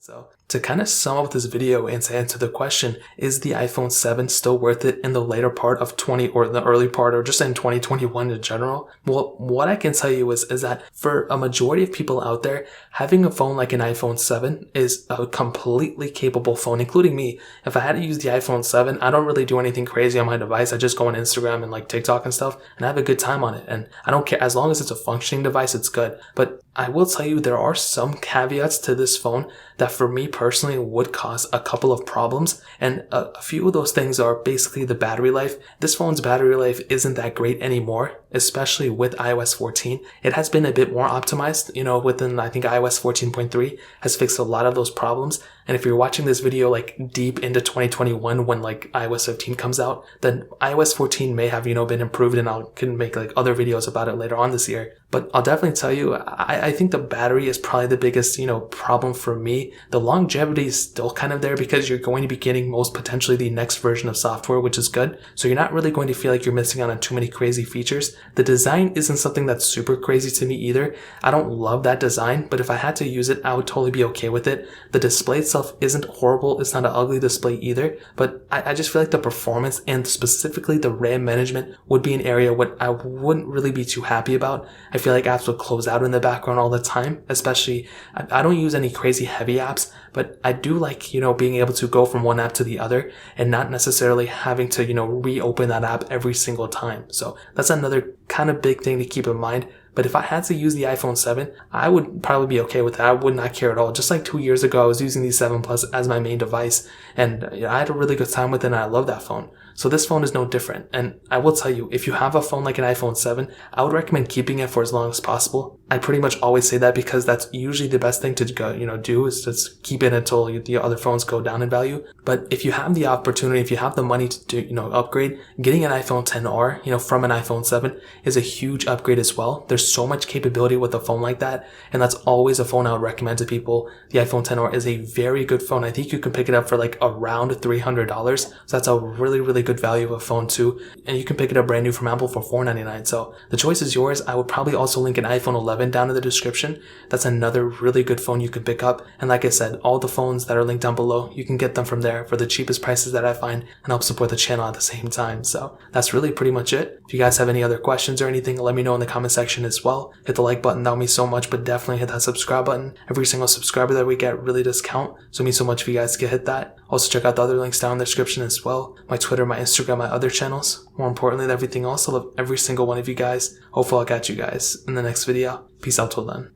So to kind of sum up this video and to answer the question, is the iPhone 7 still worth it in the later part of 20 or the early part or just in 2021 in general? Well, what I can tell you is that for a majority of people out there, having a phone like an iPhone 7 is a completely capable phone, including me. If I had to use the iPhone 7, I don't really do anything crazy on my device. I just go on Instagram and like TikTok and stuff and I have a good time on it. And I don't care, as long as it's a functioning device, it's good. But I will tell you there are some caveats to this phone that for me personally would cause a couple of problems. And a few of those things are basically the battery life. This phone's battery life isn't that great anymore, especially with iOS 14. It has been a bit more optimized, within, I think iOS 14.3 has fixed a lot of those problems. And if you're watching this video like deep into 2021 when like iOS 15 comes out, then iOS 14 may have, been improved, and I can make like other videos about it later on this year. But I'll definitely tell you, I think the battery is probably the biggest, problem for me. The longevity is still kind of there because you're going to be getting most potentially the next version of software, which is good. So you're not really going to feel like you're missing out on too many crazy features. The design isn't something that's super crazy to me either. I don't love that design, but if I had to use it, I would totally be okay with it. The display itself isn't horrible. It's not an ugly display either, but I just feel like the performance and specifically the RAM management would be an area what I wouldn't really be too happy about. I feel like apps would close out in the background all the time, especially I don't use any crazy heavy apps, but I do like, being able to go from one app to the other and not necessarily having to, reopen that app every single time. So that's another kind of big thing to keep in mind. But if I had to use the iPhone 7, I would probably be okay with that. I would not care at all. Just like 2 years ago, I was using the 7 Plus as my main device, and I had a really good time with it, and I love that phone. So this phone is no different. And I will tell you, if you have a phone like an iPhone 7, I would recommend keeping it for as long as possible. I pretty much always say that because that's usually the best thing to go, do is just keep it until the other phones go down in value. But if you have the opportunity, if you have the money to do, upgrade, getting an iPhone XR, from an iPhone 7 is a huge upgrade as well. There's so much capability with a phone like that, and that's always a phone I would recommend to people. The iPhone XR is a very good phone. I think you can pick it up for like around $300. So that's a really, really good value of a phone too. And you can pick it up brand new from Apple for $499. So the choice is yours. I would probably also link an iPhone 11 down in the description. That's another really good phone you can pick up. And like I said, all the phones that are linked down below, you can get them from there for the cheapest prices that I find and help support the channel at the same time. So that's really pretty much it. If you guys have any other questions or anything, let me know in the comment section as well. Hit the like button, that would mean so much, but definitely hit that subscribe button. Every single subscriber that we get really does count. So it means so much if you guys can hit that. Also check out the other links down in the description as well. My Twitter, my Instagram, my other channels. More importantly than everything else, I love every single one of you guys. Hopefully I'll catch you guys in the next video. Peace out till then.